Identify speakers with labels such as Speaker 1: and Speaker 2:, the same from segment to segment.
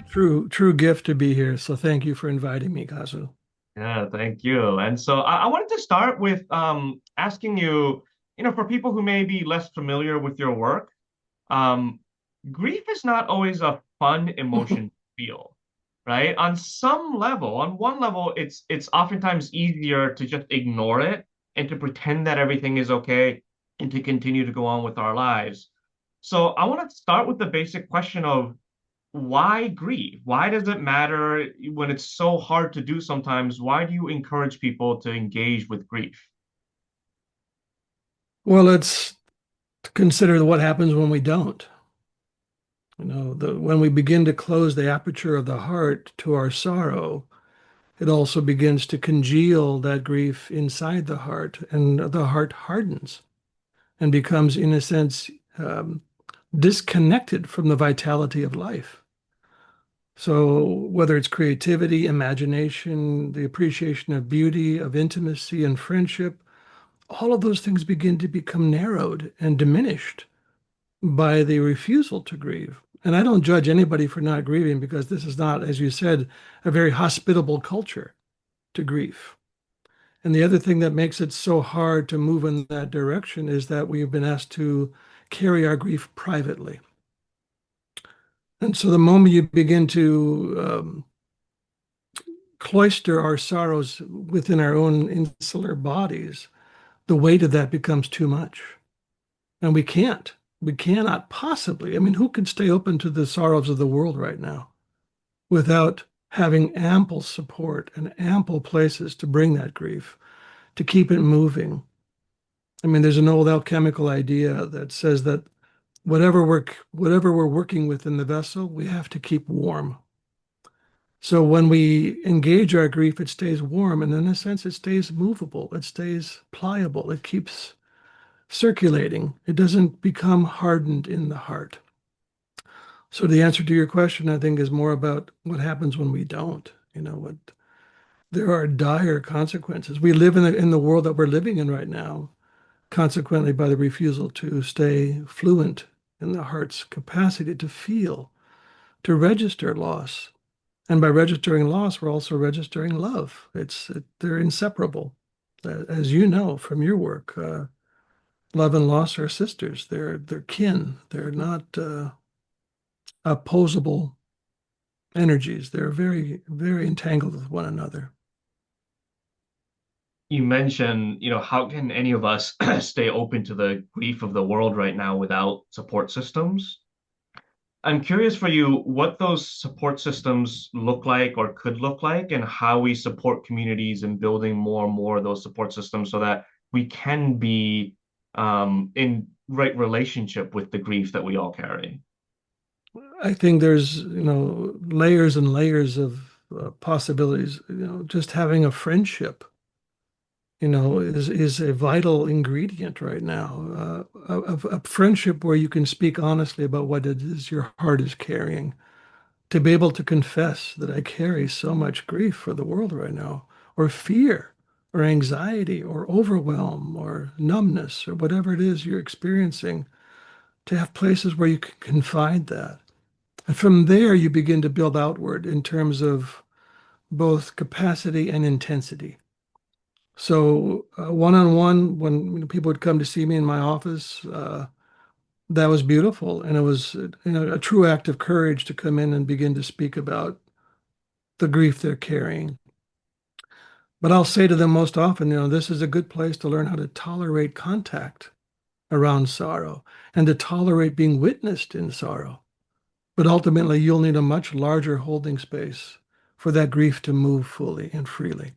Speaker 1: True gift to be here. So thank you for inviting me, Kazu.
Speaker 2: Yeah, thank you. And so I wanted to start with asking you, for people who may be less familiar with your work, um, grief is not always a fun emotion to feel, right? On some level, on one level, it's oftentimes easier to just ignore it and to pretend that everything is okay and to continue to go on with our lives. So I want to start with the basic question of why grieve? Why does it matter when it's so hard to do sometimes? Why do you encourage people to engage with grief?
Speaker 1: Well, let's consider what happens when we don't. When we begin to close the aperture of the heart to our sorrow, it also begins to congeal that grief inside the heart, and the heart hardens and becomes, in a sense, um, disconnected from the vitality of life. So, whether it's creativity, imagination, the appreciation of beauty, of intimacy and friendship, all of those things begin to become narrowed and diminished by the refusal to grieve. And I don't judge anybody for not grieving because this is not, as you said, a very hospitable culture to grief. And the other thing that makes it so hard to move in that direction is that we've been asked to carry our grief privately. And so the moment you begin to cloister our sorrows within our own insular bodies, the weight of that becomes too much. And we can't. We cannot possibly. I mean, who can stay open to the sorrows of the world right now without having ample support and ample places to bring that grief, to keep it moving? I mean, there's an old alchemical idea that says that whatever we're working with in the vessel, we have to keep warm. So when we engage our grief, it stays warm, and in a sense, it stays movable, it stays pliable, it keeps circulating. It doesn't become hardened in the heart. So the answer to your question, I think, is more about what happens when we don't. What there are dire consequences. We live in the world that we're living in right now, consequently by the refusal to stay fluent in the heart's capacity to feel, to register loss. And by registering loss, we're also registering love. They're inseparable. As you know from your work, love and loss are sisters. They're kin. They're not opposable energies. They're very, very entangled with one another.
Speaker 2: You mentioned, how can any of us stay open to the grief of the world right now without support systems? I'm curious for you what those support systems look like or could look like, and how we support communities in building more and more of those support systems so that we can be in right relationship with the grief that we all carry.
Speaker 1: I think there's, layers and layers of possibilities. Just having a friendship, is a vital ingredient right now. A friendship where you can speak honestly about what it is your heart is carrying. To be able to confess that I carry so much grief for the world right now, or fear, or anxiety, or overwhelm, or numbness, or whatever it is you're experiencing, to have places where you can confide that. And from there, you begin to build outward in terms of both capacity and intensity. So, one-on-one, when people would come to see me in my office, that was beautiful, and it was a true act of courage to come in and begin to speak about the grief they're carrying. But I'll say to them most often, this is a good place to learn how to tolerate contact around sorrow and to tolerate being witnessed in sorrow. But ultimately, you'll need a much larger holding space for that grief to move fully and freely.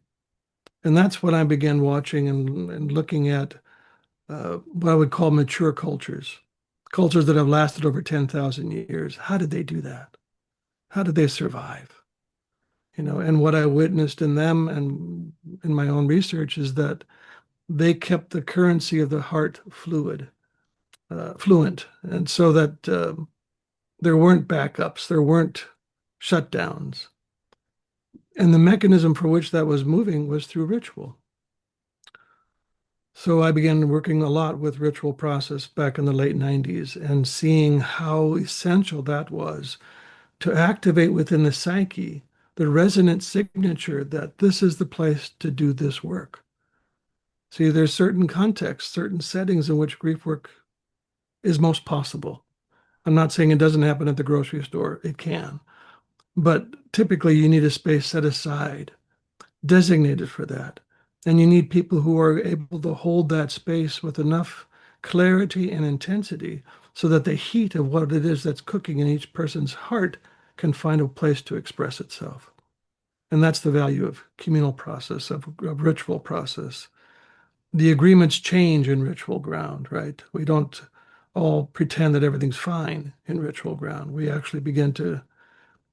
Speaker 1: And that's when I began watching and looking at what I would call mature cultures, cultures that have lasted over 10,000 years. How did they do that? How did they survive? And what I witnessed in them and in my own research is that they kept the currency of the heart fluent, and so that there weren't backups, there weren't shutdowns. And the mechanism for which that was moving was through ritual. So I began working a lot with ritual process back in the late 90s and seeing how essential that was to activate within the psyche the resonant signature that this is the place to do this work. See, there's certain contexts, certain settings in which grief work is most possible. I'm not saying it doesn't happen at the grocery store, it can. But typically, you need a space set aside, designated for that. And you need people who are able to hold that space with enough clarity and intensity so that the heat of what it is that's cooking in each person's heart can find a place to express itself. And that's the value of communal process, of ritual process. The agreements change in ritual ground, right? We don't all pretend that everything's fine in ritual ground. We actually begin to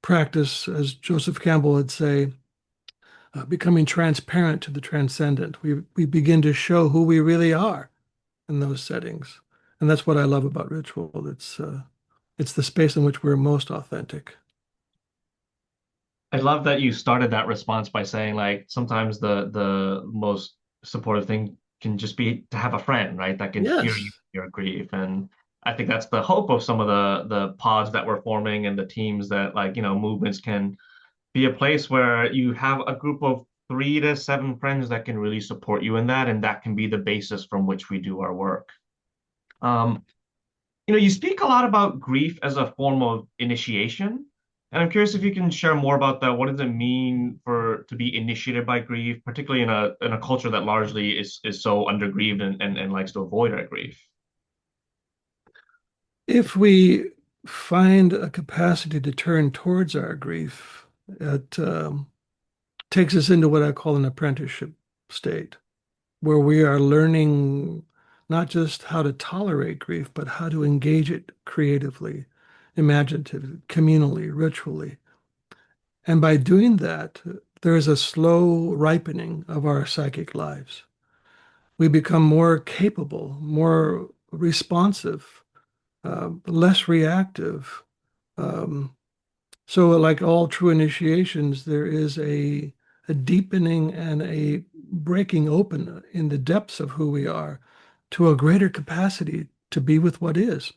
Speaker 1: practice, as Joseph Campbell would say, becoming transparent to the transcendent. We begin to show who we really are in those settings, and that's what I love about ritual. It's the space in which we're most authentic.
Speaker 2: I love that you started that response by saying like sometimes the most supportive thing can just be to have a friend, right? That can hear you
Speaker 1: Yes,
Speaker 2: your grief. And I think that's the hope of some of the pods that we're forming and the teams that like, movements can be a place where you have a group of 3 to 7 friends that can really support you in that, and that can be the basis from which we do our work. Um, you speak a lot about grief as a form of initiation, and I'm curious if you can share more about that. What does it mean for to be initiated by grief, particularly in a culture that largely is so undergrieved and likes to avoid our grief?
Speaker 1: if we find a capacity to turn towards our grief, it takes us into what I call an apprenticeship state, where we are learning not just how to tolerate grief, but how to engage it creatively, imaginatively, communally, ritually. And by doing that, there is a slow ripening of our psychic lives. We become more capable, more responsive, less reactive. Um, so, like all true initiations, there is a deepening and a breaking open in the depths of who we are to a greater capacity to be with what is.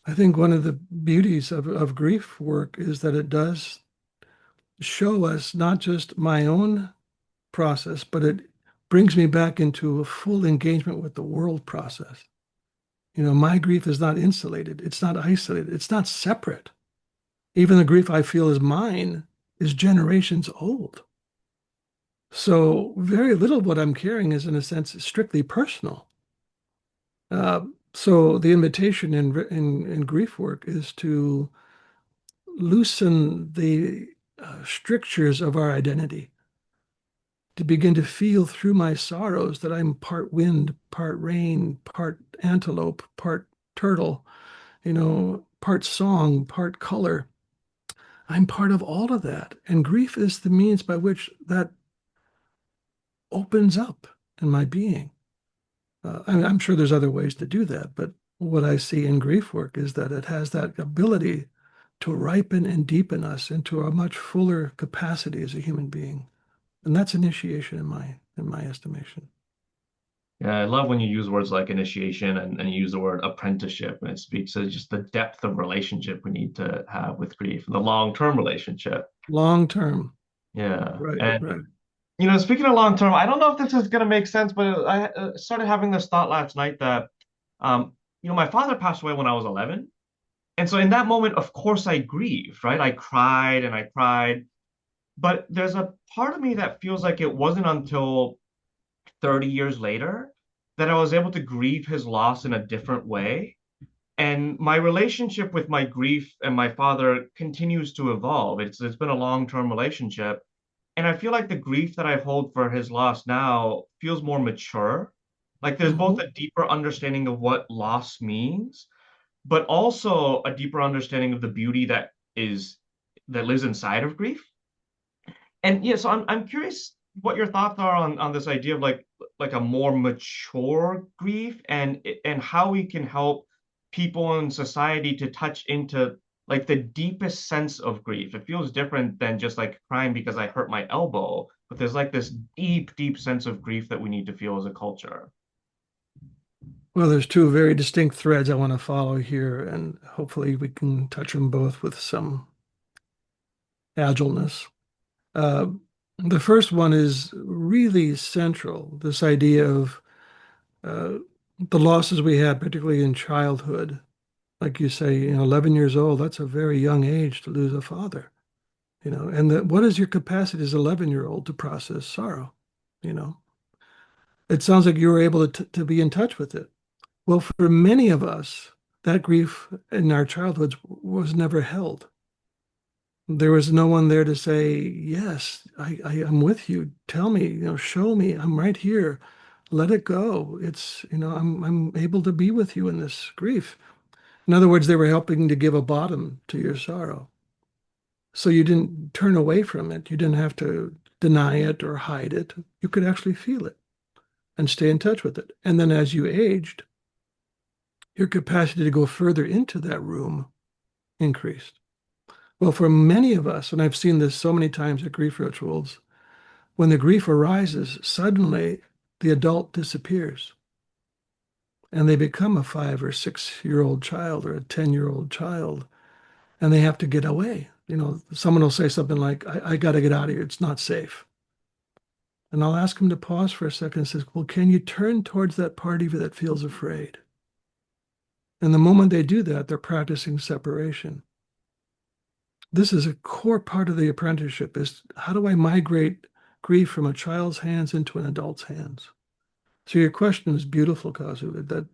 Speaker 1: I think one of the beauties of grief work is that it does show us not just my own process, but it brings me back into a full engagement with the world process. My grief is not insulated, it's not isolated, it's not separate. Even the grief I feel is mine is generations old. So very little of what I'm carrying is, in a sense, strictly personal. Uh, so the invitation in grief work is to loosen the strictures of our identity, to begin to feel through my sorrows that I'm part wind, part rain, part antelope, part turtle, part song, part color. I'm part of all of that. And grief is the means by which that opens up in my being. I'm sure there's other ways to do that, but what I see in grief work is that it has that ability to ripen and deepen us into a much fuller capacity as a human being. And that's initiation in my estimation.
Speaker 2: Yeah, I love when you use words like initiation and you use the word apprenticeship, and it speaks to just the depth of relationship we need to have with grief, the long-term relationship.
Speaker 1: Long term.
Speaker 2: Yeah.
Speaker 1: Right,
Speaker 2: And
Speaker 1: right.
Speaker 2: speaking of long term, I don't know if this is going to make sense, but I started having this thought last night that, my father passed away when I was 11. And so in that moment, of course, I grieved, right? I cried and I cried. But there's a part of me that feels like it wasn't until 30 years later that I was able to grieve his loss in a different way. And my relationship with my grief and my father continues to evolve. It's been a long-term relationship. And I feel like the grief that I hold for his loss now feels more mature. Like there's both
Speaker 1: Mhm.
Speaker 2: a deeper understanding of what loss means, but also a deeper understanding of the beauty that lives inside of grief. And yeah, so I'm curious what your thoughts are on this idea of like a more mature grief and how we can help people in society to touch into like the deepest sense of grief. It feels different than just like crying because I hurt my elbow, but there's like this deep, deep sense of grief that we need to feel as a culture.
Speaker 1: Well, there's two very distinct threads I want to follow here, and hopefully we can touch them both with some agileness. Uh, the first one is really central, this idea of uh, the losses we had, particularly in childhood. Like you say, 11 years old, that's a very young age to lose a father, and what is your capacity as an 11-year-old to process sorrow? You know, it sounds like you were able to be in touch with it. Well, for many of us, that grief in our childhoods was never held. There was no one there to say, yes, I am with you. Tell me, show me, I'm right here. Let it go. I'm able to be with you in this grief. In other words, they were helping to give a bottom to your sorrow. So you didn't turn away from it. You didn't have to deny it or hide it. You could actually feel it and stay in touch with it. And then as you aged, your capacity to go further into that room increased. Well, for many of us, and I've seen this so many times at grief rituals, when the grief arises, suddenly the adult disappears and they become a 5 or 6-year-old child or a 10-year-old child, and they have to get away. Someone will say something like, I got to get out of here. It's not safe. And I'll ask them to pause for a second and says, well, can you turn towards that part of you that feels afraid? And the moment they do that, they're practicing separation. This is a core part of the apprenticeship is how do I migrate grief from a child's hands into an adult's hands? So your question is beautiful, Kazu, that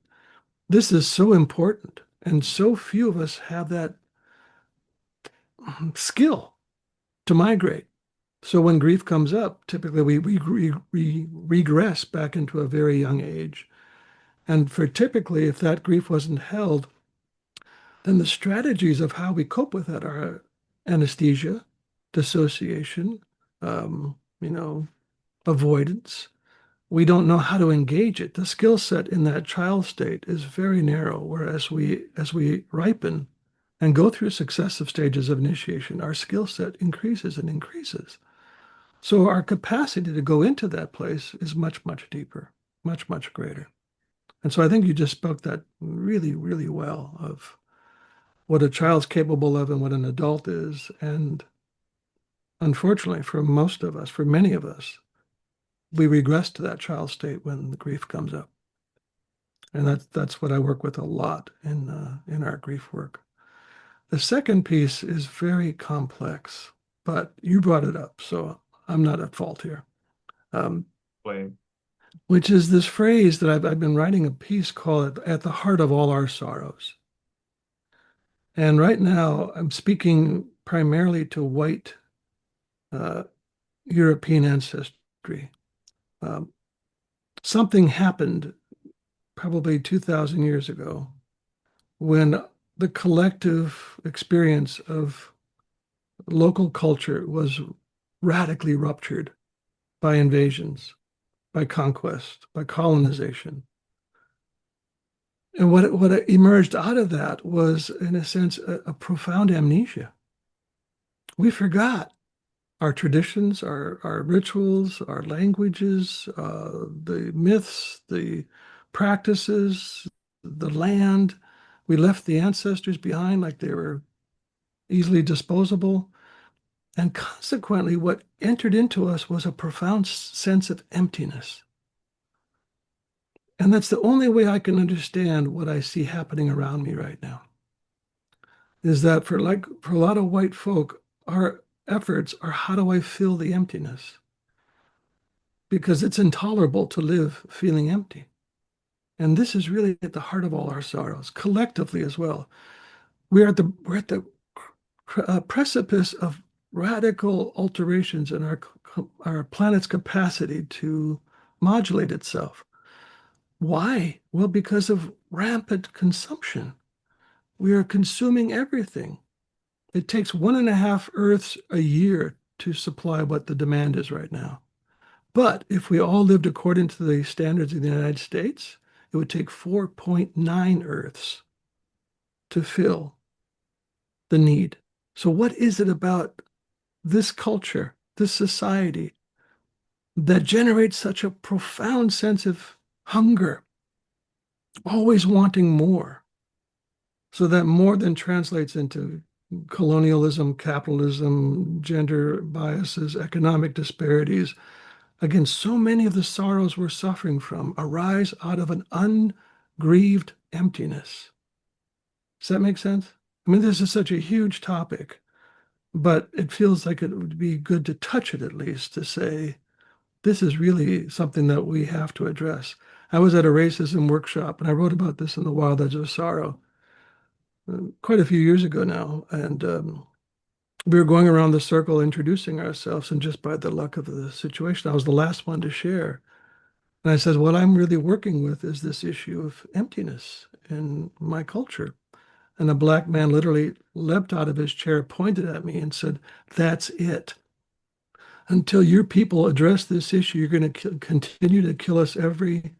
Speaker 1: this is so important. And so few of us have that skill to migrate. So when grief comes up, typically we regress back into a very young age. And for typically, if that grief wasn't held, then the strategies of how we cope with that are anesthesia, dissociation, um, you know, avoidance. We don't know how to engage it. The skill set in that child state is very narrow, whereas as we ripen and go through successive stages of initiation, our skill set increases and increases. So our capacity to go into that place is much, much deeper, much, much greater. And so I think you just spoke that really, really well of what a child's capable of and what an adult is. And unfortunately, for most of us, for many of us, we regress to that child state when the grief comes up. And that's what I work with a lot in our grief work. The second piece is very complex, but you brought it up, so I'm not at fault here. Um,
Speaker 2: Blame.
Speaker 1: which is this phrase that I've been writing a piece called "At the Heart of All Our Sorrows." And right now, I'm speaking primarily to white uh, European ancestry. Um, something happened probably 2,000 years ago when the collective experience of local culture was radically ruptured by invasions, by conquest, by colonization. And what emerged out of that was, in a sense, a profound amnesia. We forgot our traditions, our rituals, our languages, the myths, the practices, the land. We left the ancestors behind like they were easily disposable. And consequently, what entered into us was a profound sense of emptiness. And that's the only way I can understand what I see happening around me right now. Is that for a lot of white folk, our efforts are how do I fill the emptiness? Because it's intolerable to live feeling empty. And this is really at the heart of all our sorrows, collectively as well. We're at the precipice of radical alterations in our planet's capacity to modulate itself. Why? Well, because of rampant consumption. We are consuming everything. It takes 1.5 Earths a year to supply what the demand is right now. But if we all lived according to the standards of the United States, it would take 4.9 Earths to fill the need. So, what is it about this culture, this society, that generates such a profound sense of hunger always wanting more. So that more then translates into colonialism, capitalism, gender biases, economic disparities. Again, so many of the sorrows we're suffering from arise out of an ungrieved emptiness. Does that make sense? I mean, this is such a huge topic, but it feels like it would be good to touch it at least to say, this is really something that we have to address. I was at a racism workshop and I wrote about this in The Wild Edge of Sorrow quite a few years ago now. And we were going around the circle introducing ourselves. And just by the luck of the situation, I was the last one to share. And I said, what I'm really working with is this issue of emptiness in my culture. And a black man literally leapt out of his chair, pointed at me, and said, that's it. Until your people address this issue, you're going to continue to kill us every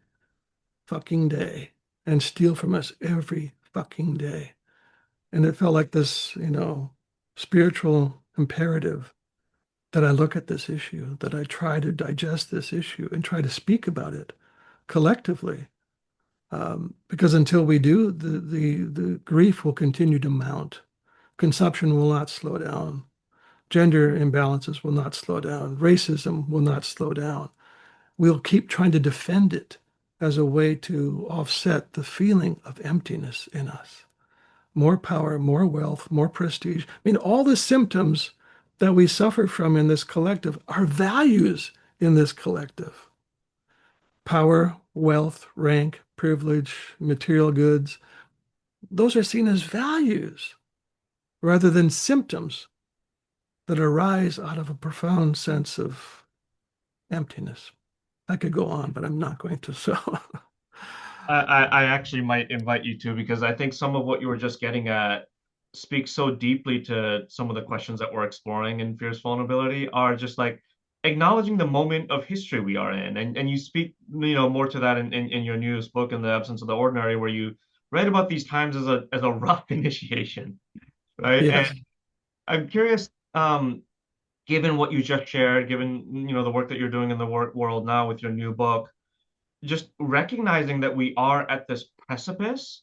Speaker 1: fucking day and steal from us every fucking day. And it felt like this, spiritual imperative that I look at this issue, that I try to digest this issue and try to speak about it collectively. Because until we do, the grief will continue to mount. Consumption will not slow down. Gender imbalances will not slow down. Racism will not slow down. We'll keep trying to defend it as a way to offset the feeling of emptiness in us. More power, more wealth, more prestige. I mean, all the symptoms that we suffer from in this collective are values in this collective. Power, wealth, rank, privilege, material goods, those are seen as values rather than symptoms that arise out of a profound sense of emptiness. I could go on, but I'm not going to. So,
Speaker 2: I actually might invite you to because I think some of what you were just getting at speaks so deeply to some of the questions that we're exploring in Fierce Vulnerability are just like acknowledging the moment of history we are in. And you speak, more to that in your newest book, In the Absence of the Ordinary, where you write about these times as a rough initiation, right? And
Speaker 1: yes,
Speaker 2: I'm curious, given what you just shared, given, the work that you're doing in the world now with your new book, just recognizing that we are at this precipice,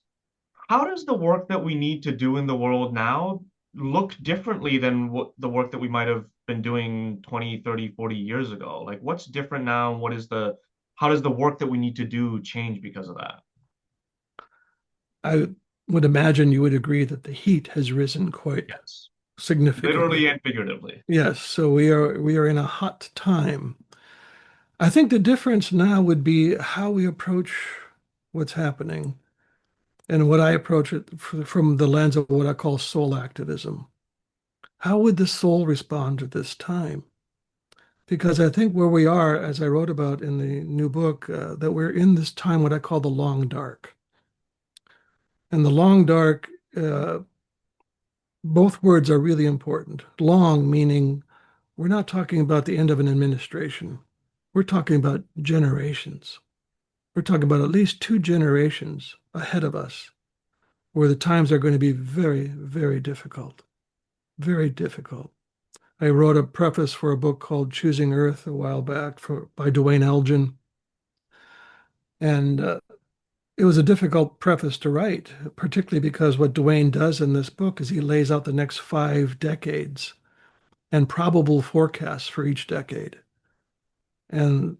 Speaker 2: how does the work that we need to do in the world now look differently than what the work that we might have been doing 20, 30, 40 years ago? Like what's different now? How does the work that we need to do change because of that?
Speaker 1: I would imagine you would agree that the heat has risen quite
Speaker 2: Yes. Literally
Speaker 1: significantly.
Speaker 2: and figuratively.
Speaker 1: Yes, so we are in a hot time. I think the difference now would be how we approach what's happening and what I approach it from the lens of what I call soul activism. How would the soul respond to this time? Because I think where we are, as I wrote about in the new book, that we're in this time, what I call the long dark. And the long dark, both words are really important. Long meaning we're not talking about the end of an administration. We're talking about generations. We're talking about at least two generations ahead of us where the times are going to be very, very difficult. Very difficult. I wrote a preface for a book called Choosing Earth a while back by Dwayne Elgin. And it was a difficult preface to write, particularly because what Dwayne does in this book is he lays out the next 5 decades and probable forecasts for each decade. And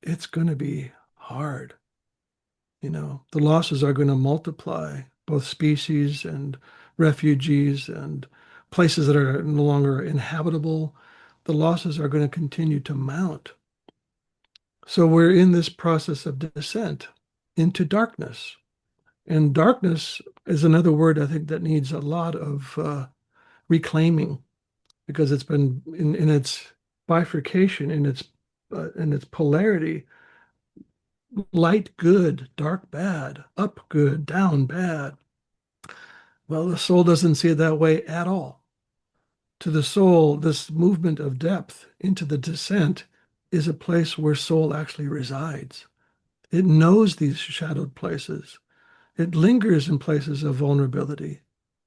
Speaker 1: it's going to be hard. The losses are going to multiply, both species and refugees and places that are no longer inhabitable. The losses are going to continue to mount. So we're in this process of descent into darkness. And darkness is another word I think that needs a lot of reclaiming because it's been in its bifurcation, in its polarity, light good, dark bad, up good, down bad. Well, the soul doesn't see it that way at all. To the soul, this movement of depth into the descent is a place where soul actually resides. It knows these shadowed places. It lingers in places of vulnerability,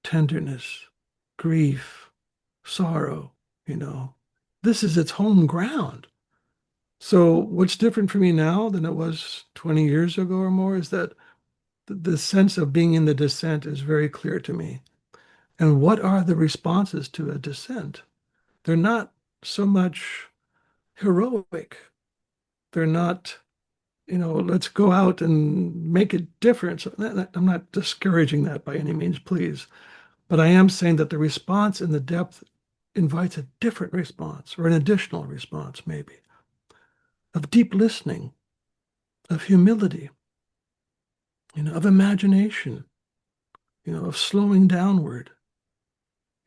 Speaker 1: tenderness, grief, sorrow, you know. This is its home ground. So what's different for me now than it was 20 years ago or more is that the sense of being in the dissent is very clear to me. And what are the responses to a dissent? They're not so much heroic. They're not, let's go out and make a difference. I'm not discouraging that by any means, please. But I am saying that the response in the depth invites a different response or an additional response, maybe, of deep listening, of humility, of imagination, of slowing downward.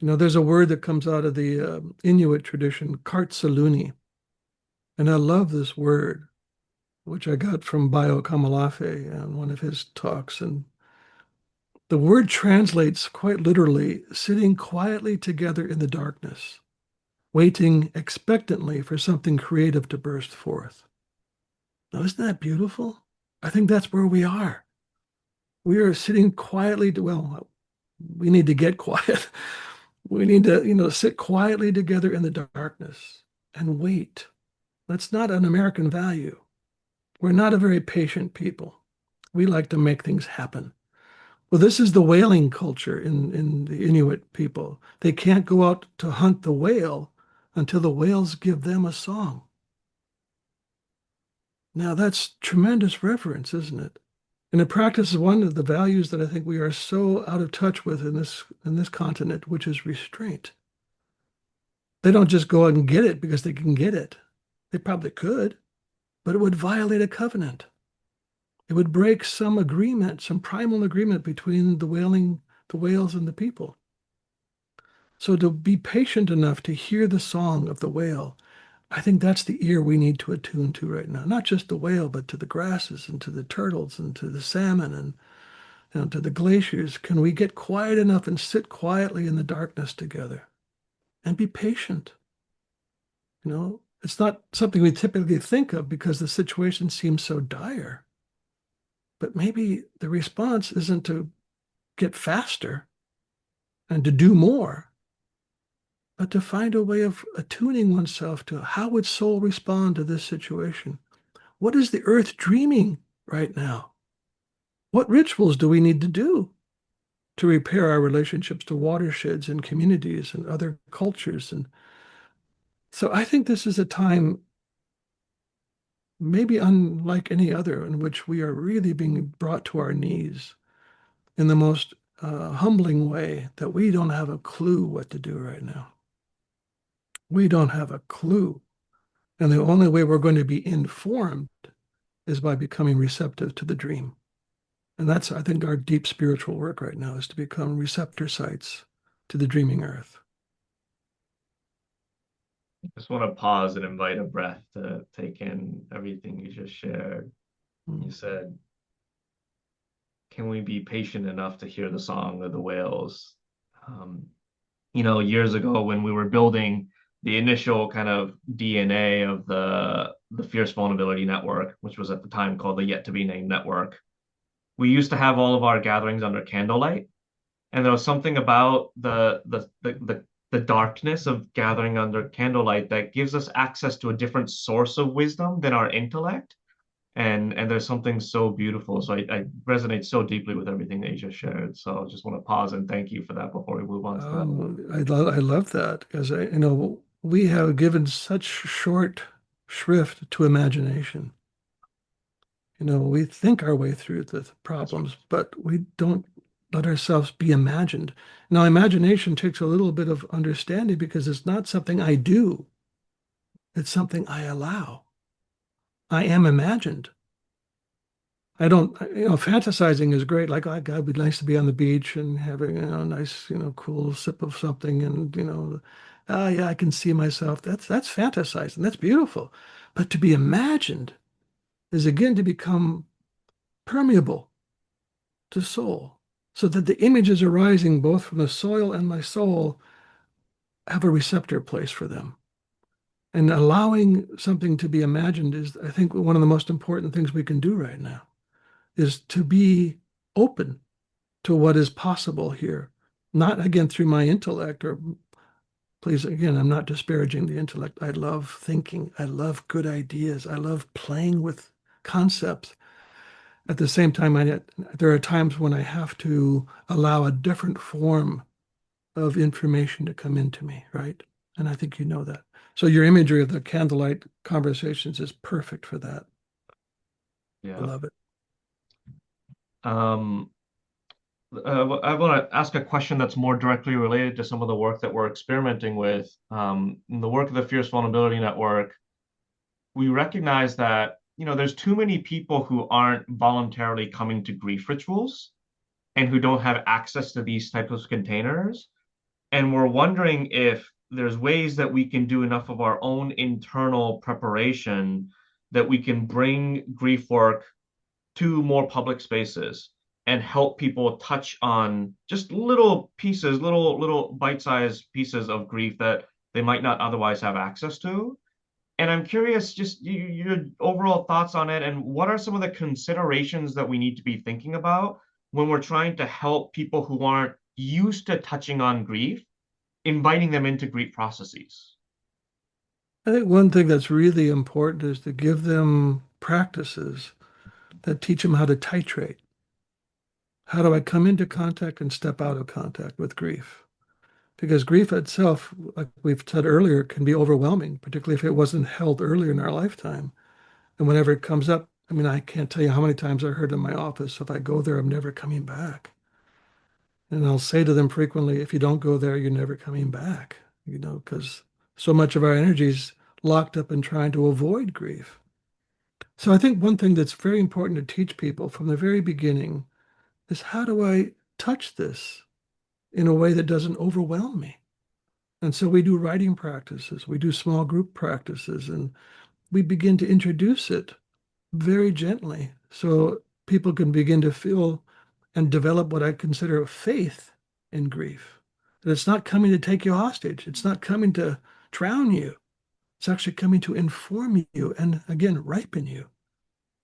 Speaker 1: There's a word that comes out of the Inuit tradition, kartsaluni. And I love this word, which I got from Bayo Kamalafe on one of his talks. And the word translates quite literally, sitting quietly together in the darkness, waiting expectantly for something creative to burst forth. Now, isn't that beautiful? I think that's where we are. We are sitting quietly, well, we need to get quiet. We need to, sit quietly together in the darkness and wait. That's not an American value. We're not a very patient people. We like to make things happen. Well, this is the whaling culture in the Inuit people. They can't go out to hunt the whale until the whales give them a song. Now, that's tremendous reverence, isn't it? And it practices one of the values that I think we are so out of touch with in this continent, which is restraint. They don't just go out and get it because they can get it. They probably could, but it would violate a covenant. It would break some agreement, some primal agreement between the whales and the people. So to be patient enough to hear the song of the whale, I think that's the ear we need to attune to right now. Not just the whale, but to the grasses and to the turtles and to the salmon and to the glaciers. Can we get quiet enough and sit quietly in the darkness together and be patient? It's not something we typically think of because the situation seems so dire. But maybe the response isn't to get faster and to do more, but to find a way of attuning oneself to how would soul respond to this situation? What is the earth dreaming right now? What rituals do we need to do to repair our relationships to watersheds and communities and other cultures? And so I think this is a time maybe unlike any other in which we are really being brought to our knees in the most humbling way that we don't have a clue what to do right now. We don't have a clue. And the only way we're going to be informed is by becoming receptive to the dream. And that's, I think, our deep spiritual work right now is to become receptor sites to the dreaming earth.
Speaker 2: Just want to pause and invite a breath to take in everything you just shared. You said, can we be patient enough to hear the song of the whales? Years ago when we were building the initial kind of DNA of the Fierce Vulnerability Network, which was at the time called the Yet to Be Named Network, we used to have all of our gatherings under candlelight, and there was something about the darkness of gathering under candlelight that gives us access to a different source of wisdom than our intellect. And there's something so beautiful. So I resonate so deeply with everything that you just shared. So I just want to pause and thank you for that before we move on to that.
Speaker 1: I love that because we have given such short shrift to imagination. We think our way through the
Speaker 2: That's right.
Speaker 1: problems, but we don't let ourselves be imagined. Now, imagination takes a little bit of understanding because it's not something I do, it's something I allow. I am imagined. I don't, fantasizing is great. Like, oh, God, it'd be nice to be on the beach and having a nice, cool sip of something. And, yeah, I can see myself. That's fantasizing. That's beautiful. But to be imagined is again to become permeable to soul so that the images arising both from the soil and my soul have a receptor place for them. And allowing something to be imagined is, I think, one of the most important things we can do right now is to be open to what is possible here. Not again through my intellect or please, again, I'm not disparaging the intellect. I love thinking. I love good ideas. I love playing with concepts. At the same time, there are times when I have to allow a different form of information to come into me, right? And I think you know that. So your imagery of the candlelight conversations is perfect for that. I
Speaker 2: Yeah.
Speaker 1: love it.
Speaker 2: Um, I want to ask a question that's more directly related to some of the work that we're experimenting with. In the work of the Fierce Vulnerability Network, we recognize that, there's too many people who aren't voluntarily coming to grief rituals and who don't have access to these types of containers. And we're wondering if there's ways that we can do enough of our own internal preparation that we can bring grief work to more public spaces and help people touch on just little pieces, little bite-sized pieces of grief that they might not otherwise have access to. And I'm curious, just your overall thoughts on it, and what are some of the considerations that we need to be thinking about when we're trying to help people who aren't used to touching on grief, inviting them into grief processes?
Speaker 1: I think one thing that's really important is to give them practices that teach them how to titrate. How do I come into contact and step out of contact with grief? Because grief itself, like we've said earlier, can be overwhelming, particularly if it wasn't held earlier in our lifetime. And whenever it comes up, I mean, I can't tell you how many times I heard in my office, if I go there, I'm never coming back. And I'll say to them frequently, if you don't go there, you're never coming back, because so much of our energy is locked up in trying to avoid grief. So I think one thing that's very important to teach people from the very beginning is how do I touch this in a way that doesn't overwhelm me? And so we do writing practices, we do small group practices, and we begin to introduce it very gently so people can begin to feel and develop what I consider a faith in grief. That it's not coming to take you hostage, it's not coming to drown you, it's actually coming to inform you and again, ripen you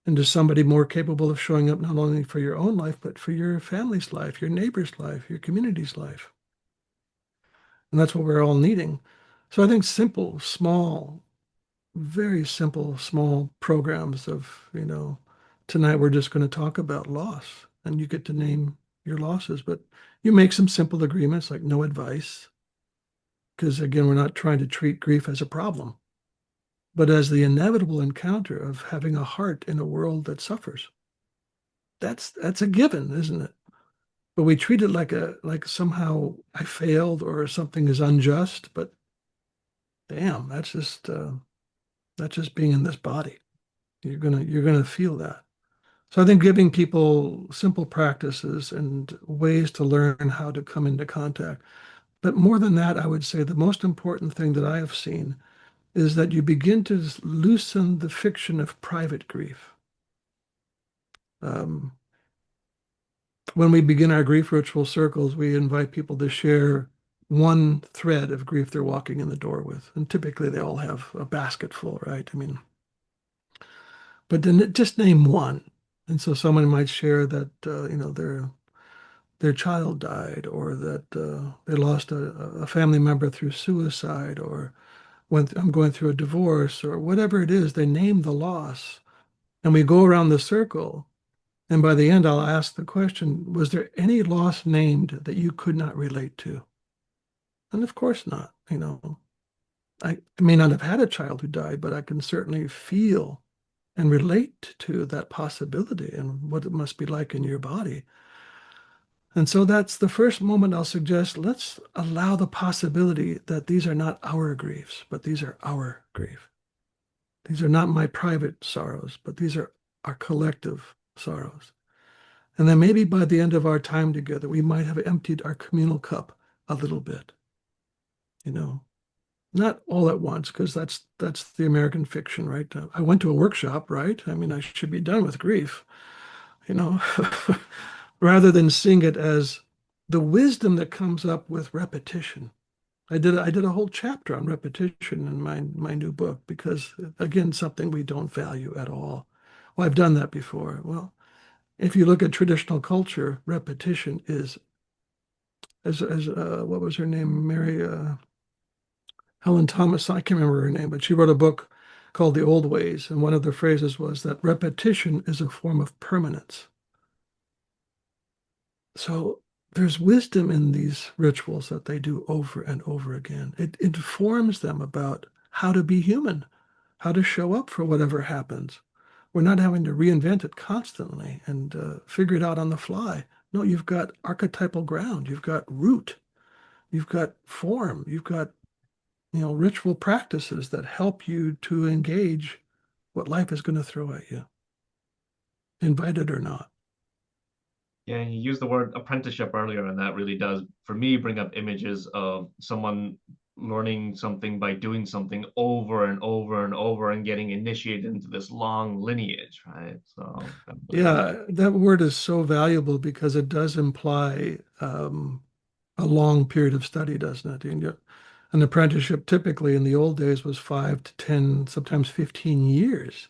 Speaker 1: into somebody more capable of showing up not only for your own life, but for your family's life, your neighbor's life, your community's life. And that's what we're all needing. So I think simple, small, very simple, small programs of, tonight we're just going to talk about loss and you get to name your losses, but you make some simple agreements like no advice. Because again, we're not trying to treat grief as a problem, but as the inevitable encounter of having a heart in a world that suffers. That's a given, isn't it? But we treat it like somehow I failed or something is unjust. But damn, that's just being in this body. You're gonna feel that. So I think giving people simple practices and ways to learn how to come into contact. But more than that, I would say the most important thing that I have seen is that you begin to loosen the fiction of private grief. Um, when we begin our grief ritual circles, we invite people to share one thread of grief they're walking in the door with. And typically they all have a basket full, right? I mean, but then just name one. And so someone might share that, their child died or that they lost a family member through suicide or I'm going through a divorce or whatever it is, they name the loss. And we go around the circle. And by the end, I'll ask the question, was there any loss named that you could not relate to? And of course not. I may not have had a child who died, but I can certainly feel and relate to that possibility and what it must be like in your body. And so that's the first moment I'll suggest let's allow the possibility that these are not our griefs, but these are our grief. These are not my private sorrows, but these are our collective sorrows. And then maybe by the end of our time together, we might have emptied our communal cup a little bit, you know, not all at once, because that's the American fiction, right? I went to a workshop, right? I mean, I should be done with grief, you know, rather than seeing it as the wisdom that comes up with repetition. I did a whole chapter on repetition in my new book because again, something we don't value at all. Well, I've done that before. Well, if you look at traditional culture, repetition is as what was her name? Mary Helen Thomas. I can't remember her name, but she wrote a book called the old ways. And one of the phrases was that repetition is a form of permanence. So there's wisdom in these rituals that they do over and over again. It informs them about how to be human, how to show up for whatever happens. We're not having to reinvent it constantly and figure it out on the fly. No, you've got archetypal ground, you've got root, you've got form, you've got ritual practices that help you to engage what life is going to throw at you, invited or not.
Speaker 2: Yeah, you used the word apprenticeship earlier, and that really does, for me, bring up images of someone learning something by doing something over and over and over and getting initiated into this long lineage, right? So definitely resonate.
Speaker 1: Yeah, that word is so valuable because it does imply a long period of study, doesn't it? An apprenticeship typically in the old days was 5 to 10, sometimes 15 years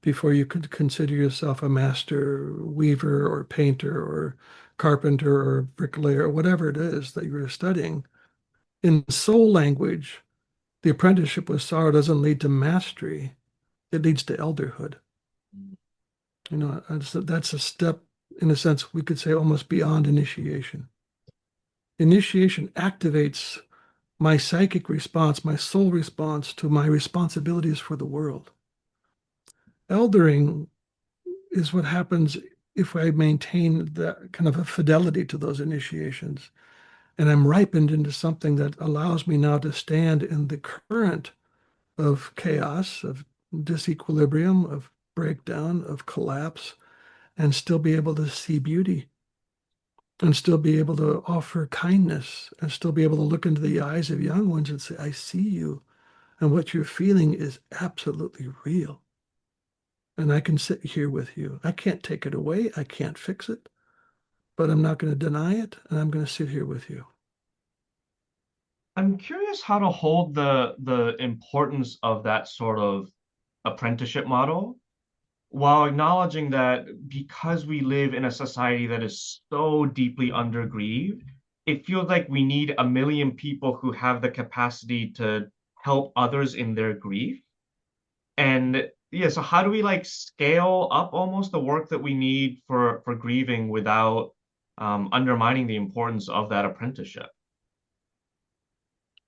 Speaker 1: before you could consider yourself a master weaver or painter or carpenter or bricklayer or whatever it is that you were studying. In soul language, the apprenticeship with sorrow doesn't lead to mastery, it leads to elderhood. That's a step, in a sense, we could say almost beyond initiation. Initiation activates my psychic response, my soul response to my responsibilities for the world. Eldering is what happens if I maintain that kind of a fidelity to those initiations. And I'm ripened into something that allows me now to stand in the current of chaos, of disequilibrium, of breakdown, of collapse, and still be able to see beauty and still be able to offer kindness and still be able to look into the eyes of young ones and say, I see you. And what you're feeling is absolutely real. And I can sit here with you. I can't take it away. I can't fix it, but I'm not going to deny it. And I'm going to sit here with you.
Speaker 2: I'm curious how to hold the importance of that sort of apprenticeship model while acknowledging that because we live in a society that is so deeply undergrieved, it feels like we need a million people who have the capacity to help others in their grief. And yeah, so how do we like scale up almost the work that we need for grieving without undermining the importance of that apprenticeship?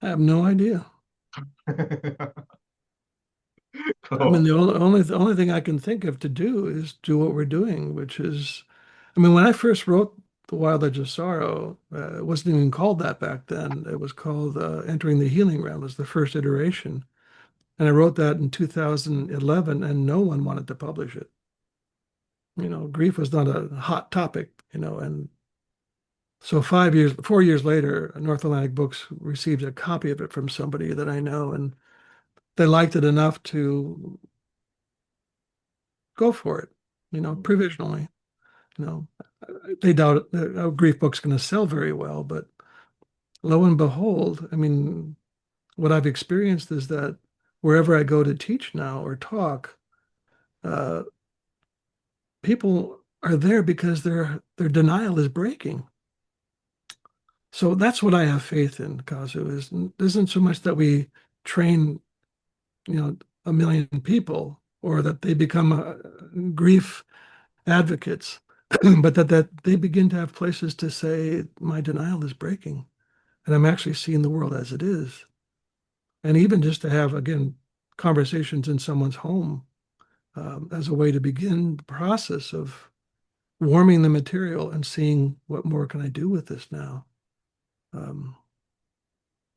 Speaker 1: I have no idea. I mean,
Speaker 2: Cool.
Speaker 1: the only thing I can think of to do is do what we're doing, which is, I mean, when I first wrote The Wild Edge of Sorrow, it wasn't even called that back then. It was called Entering the Healing Realm, was the first iteration. And I wrote that in 2011, and no one wanted to publish it. Grief was not a hot topic, and so 4 years later, North Atlantic Books received a copy of it from somebody that I know, and they liked it enough to go for it, provisionally. You know, they doubt a grief book's going to sell very well, but lo and behold, I mean, what I've experienced is that wherever I go to teach now or talk, uh, people are there because their denial is breaking. So that's what I have faith in, Kazu, isn't so much that we train, a million people or that they become grief advocates, but that they begin to have places to say, my denial is breaking, and I'm actually seeing the world as it is. And even just to have, again, conversations in someone's home as a way to begin the process of warming the material and seeing what more can I do with this now. Um,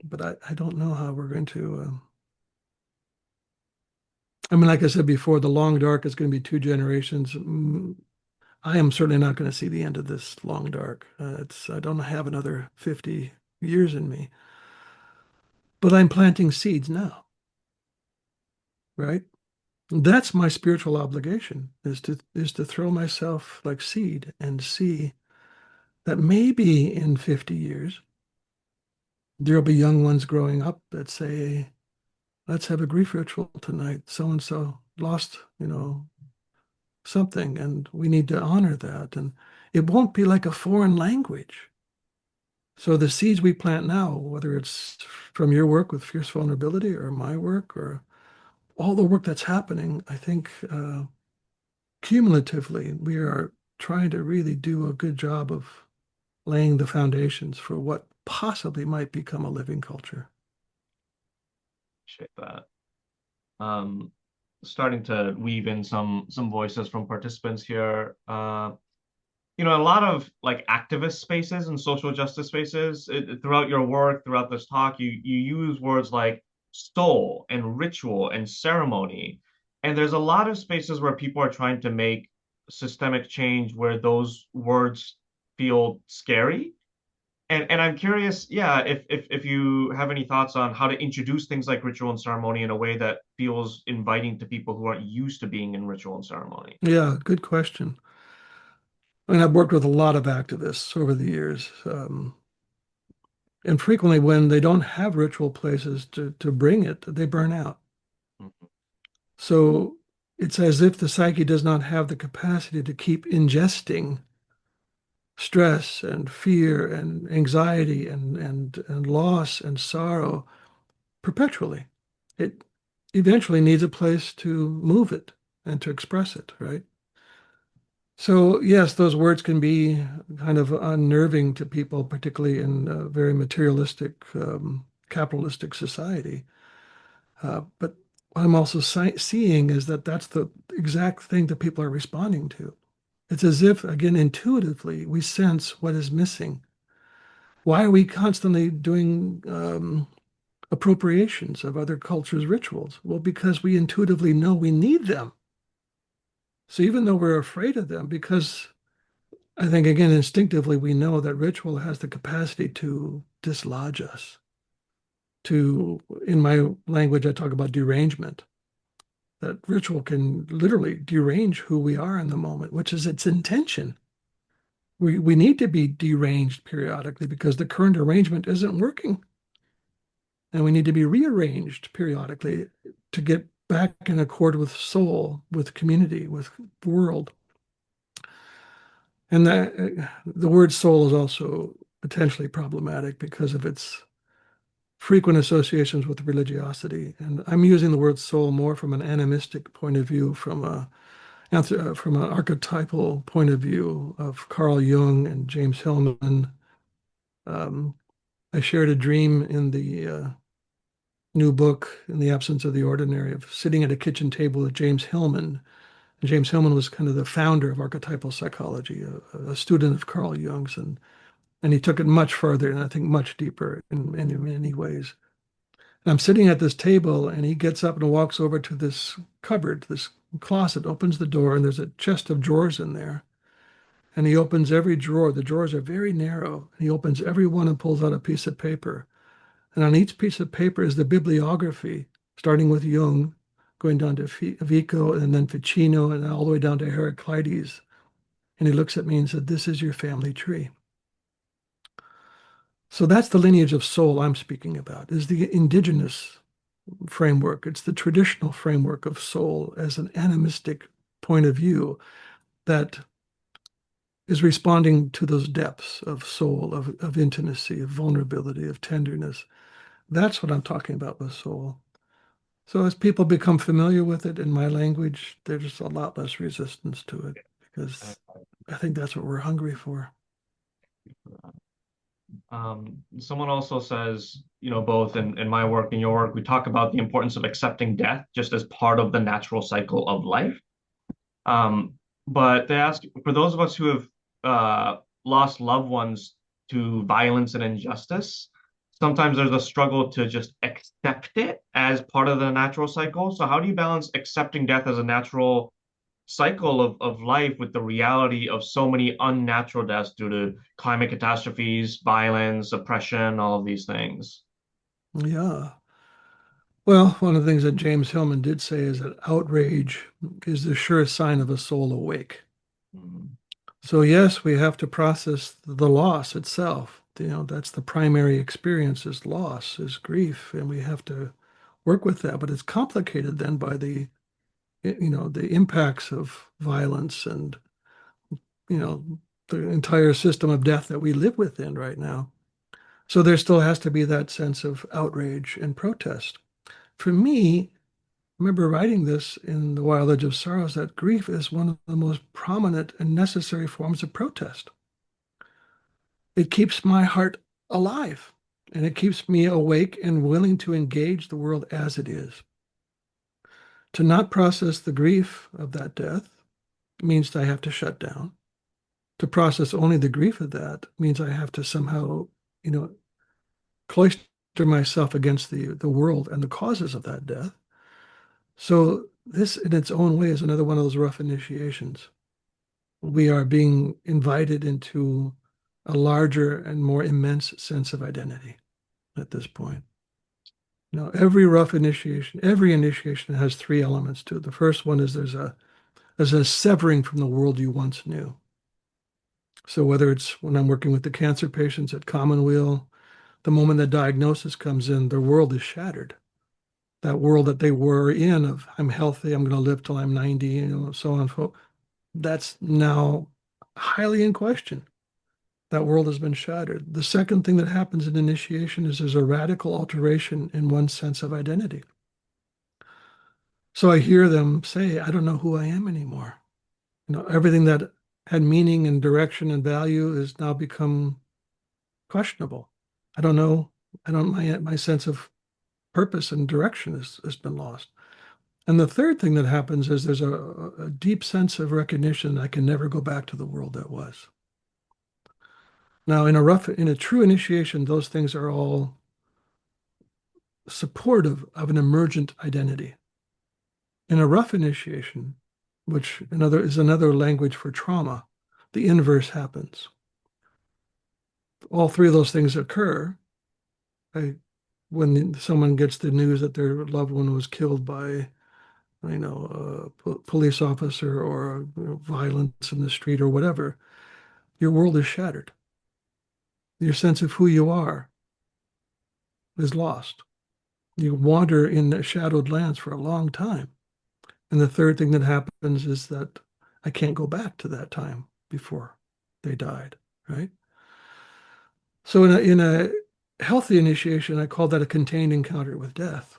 Speaker 1: but I don't know how we're going to. I mean, like I said before, the long dark is going to be 2 generations. I am certainly not going to see the end of this long dark. I don't have another 50 years in me, but I'm planting seeds now, right? That's my spiritual obligation is to throw myself like seed and see that maybe in 50 years there'll be young ones growing up that say, let's have a grief ritual tonight. So and so lost, something, and we need to honor that. And it won't be like a foreign language. So the seeds we plant now, whether it's from your work with fierce vulnerability or my work or all the work that's happening, I think cumulatively, we are trying to really do a good job of laying the foundations for what possibly might become a living culture.
Speaker 2: Appreciate that. Um, Starting to weave in some voices from participants here. A lot of like activist spaces and social justice spaces throughout your work, throughout this talk, you use words like soul and ritual and ceremony. And there's a lot of spaces where people are trying to make systemic change where those words feel scary. And I'm curious, yeah, if you have any thoughts on how to introduce things like ritual and ceremony in a way that feels inviting to people who aren't used to being in ritual and ceremony.
Speaker 1: Yeah, good question. I mean, I've worked with a lot of activists over the years. And frequently, when they don't have ritual places to bring it, they burn out.
Speaker 2: Mhm.
Speaker 1: So it's as if the psyche does not have the capacity to keep ingesting stress and fear and anxiety and loss and sorrow perpetually. It eventually needs a place to move it and to express it, right? So, yes, those words can be kind of unnerving to people, particularly in a very materialistic, capitalistic society. But what I'm also seeing is that that's the exact thing that people are responding to. It's as if, again, intuitively, we sense what is missing. Why are we constantly doing appropriations of other cultures' rituals? Well, because we intuitively know we need them. So even though we're afraid of them, because I think, again, instinctively, we know that ritual has the capacity to dislodge us. To, in my language, I talk about derangement. That ritual can literally derange who we are in the moment, which is its intention. We need to be deranged periodically because the current arrangement isn't working. And we need to be rearranged periodically to get back in accord with soul, with community, with world. And the word soul is also potentially problematic because of its frequent associations with religiosity. And I'm using the word soul more from an animistic point of view, from an archetypal point of view of Carl Jung and James Hillman. Um, I shared a dream in the new book, In the Absence of the Ordinary, of sitting at a kitchen table with James Hillman. And James Hillman was kind of the founder of archetypal psychology, a student of Carl Jung's, and he took it much further and I think much deeper in many ways. And I'm sitting at this table, and he gets up and walks over to this cupboard, this closet, opens the door, and there's a chest of drawers in there. And he opens every drawer. The drawers are very narrow. He opens every one and pulls out a piece of paper. And on each piece of paper is the bibliography, starting with Jung, going down to Vico, and then Ficino, and all the way down to Heraclides. And he looks at me and said, "This is your family tree." So that's the lineage of soul I'm speaking about, is the indigenous framework. It's the traditional framework of soul as an animistic point of view that is responding to those depths of soul, of intimacy, of vulnerability, of tenderness. That's what I'm talking about with soul. So as people become familiar with it in my language, there's a lot less resistance to it because I think that's what we're hungry for.
Speaker 2: Someone also says, both in my work and your work, we talk about the importance of accepting death just as part of the natural cycle of life. Um, but they ask for those of us who have lost loved ones to violence and injustice, sometimes there's a struggle to just accept it as part of the natural cycle. So how do you balance accepting death as a natural cycle of life with the reality of so many unnatural deaths due to climate catastrophes, violence, oppression, all of these things?
Speaker 1: Yeah. Well, one of the things that James Hillman did say is that outrage is the surest sign of a soul awake.
Speaker 2: Mhm.
Speaker 1: So yes, we have to process the loss itself. That's the primary experience is loss, is grief, and we have to work with that. But it's complicated then by the impacts of violence and, the entire system of death that we live within right now. So there still has to be that sense of outrage and protest. For me, remember writing this in The Wild Edge of Sorrows that grief is one of the most prominent and necessary forms of protest. It keeps my heart alive and it keeps me awake and willing to engage the world as it is. To not process the grief of that death means that I have to shut down. To process only the grief of that means I have to somehow, you know, cloister myself against the world and the causes of that death. So this in its own way is another one of those rough initiations. We are being invited into a larger and more immense sense of identity at this point. Now, every initiation has three elements to it. The first one is there's a severing from the world you once knew. So whether it's when I'm working with the cancer patients at Commonweal, the moment the diagnosis comes in, their world is shattered. That world that they were in of I'm healthy, I'm going to live till I'm 90, so on and so. That's now highly in question. That world has been shattered. The second thing that happens in initiation is there's a radical alteration in one's sense of identity. So I hear them say, I don't know who I am anymore. Everything that had meaning and direction and value has now become questionable. I don't know. My sense of purpose and direction has been lost. And the third thing that happens is there's a deep sense of recognition I can never go back to the world that was. Now, in a true initiation, those things are all supportive of an emergent identity. In a rough initiation, which is another language for trauma, the inverse happens. All three of those things occur. When someone gets the news that their loved one was killed by, a police officer or violence in the street or whatever, your world is shattered. Your sense of who you are is lost. You wander in shadowed lands for a long time. And the third thing that happens is that I can't go back to that time before they died, right? So in a healthy initiation, I call that a contained encounter with death.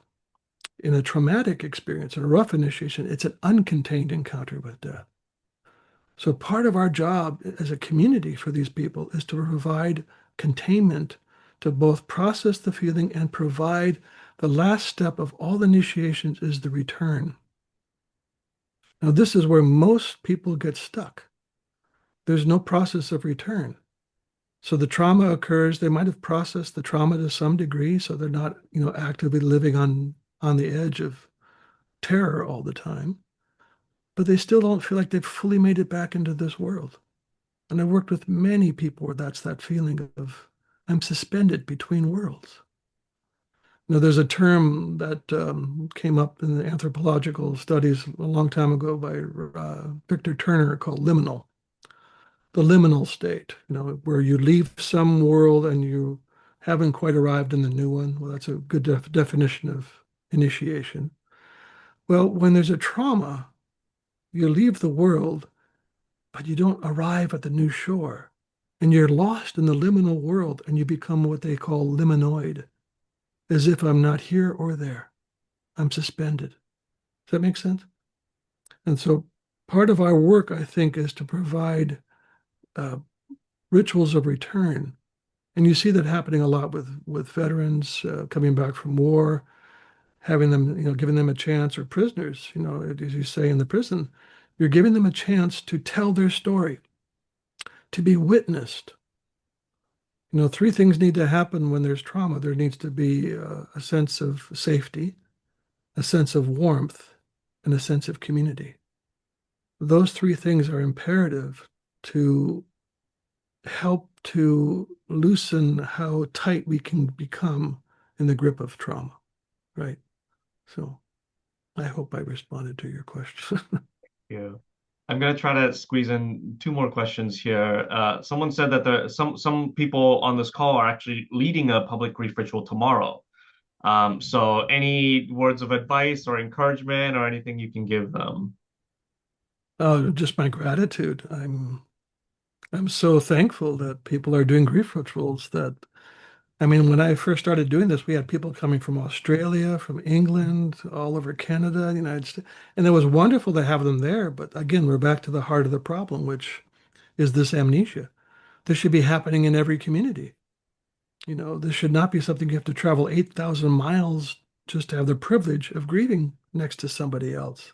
Speaker 1: In a traumatic experience, in a rough initiation, it's an uncontained encounter with death. So part of our job as a community for these people is to provide containment to both process the feeling and provide the last step of all initiations is the return. Now, this is where most people get stuck. There's no process of return. So the trauma occurs. They might have processed the trauma to some degree, so they're not, actively living on the edge of terror all the time. But they still don't feel like they've fully made it back into this world. And I've worked with many people where that's that feeling of I'm suspended between worlds. There's a term that came up in the anthropological studies a long time ago by Victor Turner called liminal. The liminal state, where you leave some world and you haven't quite arrived in the new one. Well, that's a good definition of initiation. Well, when there's a trauma, you leave the world, but you don't arrive at the new shore. And you're lost in the liminal world and you become what they call liminoid, as if I'm not here or there. I'm suspended. Does that make sense? And so part of our work, I think, is to provide uh, rituals of return. And you see that happening a lot with veterans coming back from war, having them, giving them a chance, or prisoners, as you say in the prison, you're giving them a chance to tell their story, to be witnessed. Three things need to happen when there's trauma. There needs to be a sense of safety, a sense of warmth, and a sense of community. Those three things are imperative to help to loosen how tight we can become in the grip of trauma, right? So I hope I responded to your question.
Speaker 2: Yeah. I'm gonna try to squeeze in two more questions here. Someone said that some people on this call are actually leading a public grief ritual tomorrow. So any words of advice or encouragement or anything you can give them?
Speaker 1: Just my gratitude. I'm so thankful that people are doing grief rituals that I mean, when I first started doing this, we had people coming from Australia, from England, all over Canada, the United States, and it was wonderful to have them there. But again, we're back to the heart of the problem, which is this amnesia. This should be happening in every community. This should not be something you have to travel 8,000 miles just to have the privilege of grieving next to somebody else.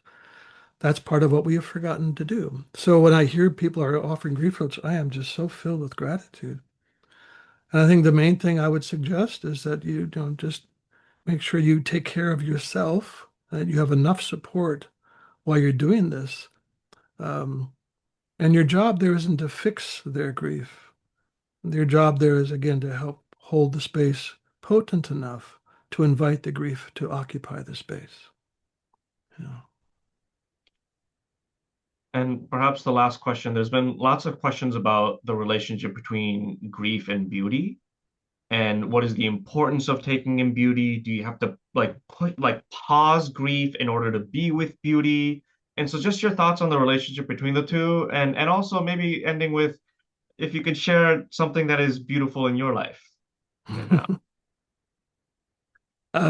Speaker 1: That's part of what we have forgotten to do. So when I hear people are offering grief coach, I am just so filled with gratitude. And I think the main thing I would suggest is that you don't just make sure you take care of yourself, that you have enough support while you're doing this. Um, and your job there isn't to fix their grief. Your job there is, again, to help hold the space potent enough to invite the grief to occupy the space. Yeah.
Speaker 2: And perhaps the last question, there's been lots of questions about the relationship between grief and beauty. And what is the importance of taking in beauty? Do you have to pause grief in order to be with beauty? And so just your thoughts on the relationship between the two, and also maybe ending with if you could share something that is beautiful in your life right now.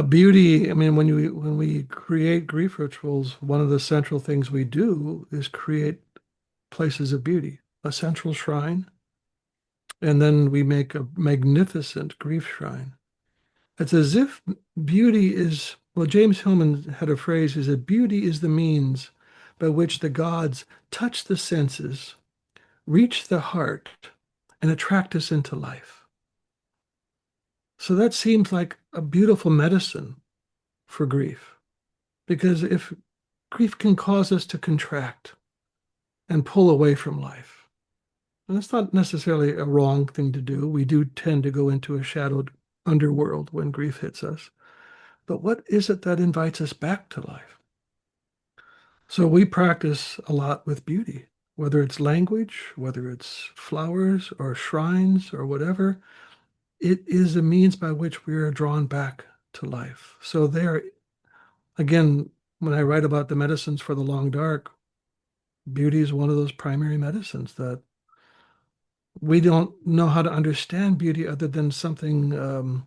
Speaker 1: Beauty, I mean, when we create grief rituals, one of the central things we do is create places of beauty, a central shrine, and then we make a magnificent grief shrine. It's as if beauty is, well, James Hillman had a phrase, is that beauty is the means by which the gods touch the senses, reach the heart, and attract us into life. So that seems like a beautiful medicine for grief, because if grief can cause us to contract and pull away from life, and that's not necessarily a wrong thing to do. We do tend to go into a shadowed underworld when grief hits us. But what is it that invites us back to life? So we practice a lot with beauty, whether it's language, whether it's flowers or shrines or whatever. It is a means by which we are drawn back to life. So there, again, when I write about the medicines for the long dark, beauty is one of those primary medicines that we don't know how to understand beauty other than something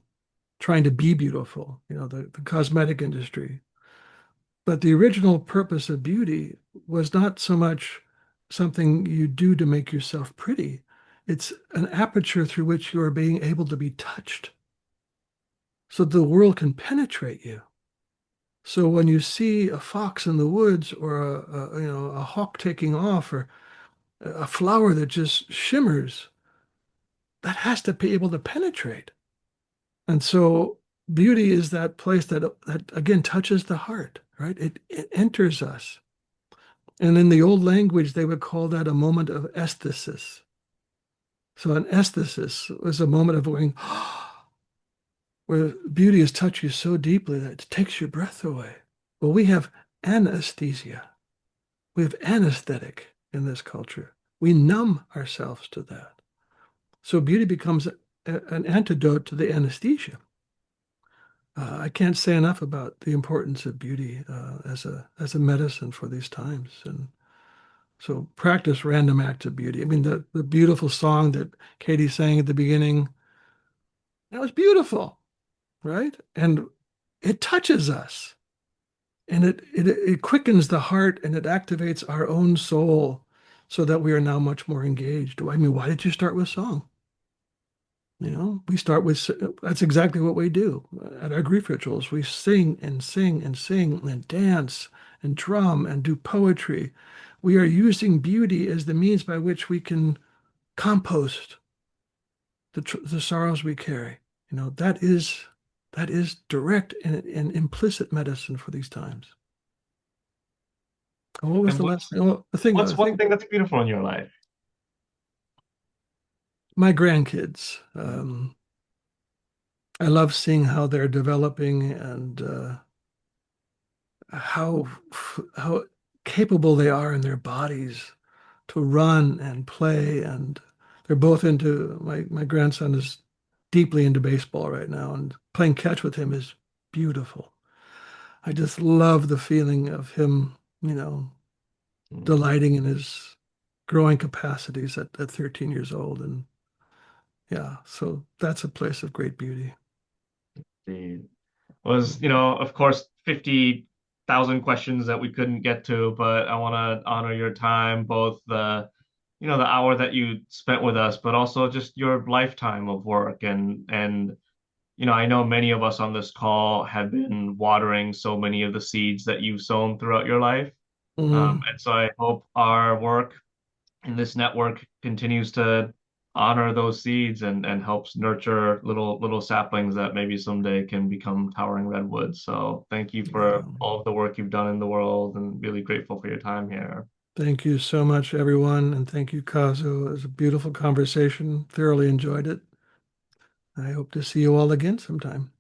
Speaker 1: trying to be beautiful, the cosmetic industry. But the original purpose of beauty was not so much something you do to make yourself pretty. It's an aperture through which you are being able to be touched so the world can penetrate you. So when you see a fox in the woods or a hawk taking off or a flower that just shimmers, that has to be able to penetrate. And so beauty is that place that again touches the heart, right? It enters us. And in the old language, they would call that a moment of esthesis. So an esthesis was a moment of going, where beauty has touched you so deeply that it takes your breath away. Well, we have anesthesia. We have anesthetic in this culture. We numb ourselves to that. So beauty becomes an antidote to the anesthesia. I can't say enough about the importance of beauty as a medicine for these times. And so practice random acts of beauty. I mean, the beautiful song that Katie sang at the beginning, that was beautiful, right? And it touches us and it quickens the heart and it activates our own soul so that we are now much more engaged. I mean, why did you start with song? We start with, that's exactly what we do at our grief rituals. We sing and sing and sing and dance and drum and do poetry. We are using beauty as the means by which we can compost the sorrows we carry. That is direct and implicit medicine for these times. And what was
Speaker 2: And
Speaker 1: the last thing? Well, the thing
Speaker 2: what's
Speaker 1: I
Speaker 2: one
Speaker 1: think
Speaker 2: thing that's beautiful in your life?
Speaker 1: my grandkids. I love seeing how they're developing and how how capable they are in their bodies to run and play. And they're both into my grandson is deeply into baseball right now, and playing catch with him is beautiful. I just love the feeling of him,
Speaker 2: Mm.
Speaker 1: delighting in his growing capacities at 13 years old. And Yeah, so that's a place of great beauty.
Speaker 2: The was, of course, 50,000 questions that we couldn't get to, but I want to honor your time, both the hour that you spent with us, but also just your lifetime of work. And I know many of us on this call have been watering so many of the seeds that you've sown throughout your life.
Speaker 1: Mhm.
Speaker 2: And so I hope our work in this network continues to honor those seeds and helps nurture little saplings that maybe someday can become towering redwoods. So thank you for
Speaker 1: Yeah.
Speaker 2: all of the work you've done in the world and really grateful for your time here.
Speaker 1: Thank you so much, everyone, and thank you, Kazu. It was a beautiful conversation. Thoroughly enjoyed it. I hope to see you all again sometime.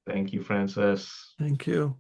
Speaker 2: Thank you, Francis.
Speaker 1: Thank you.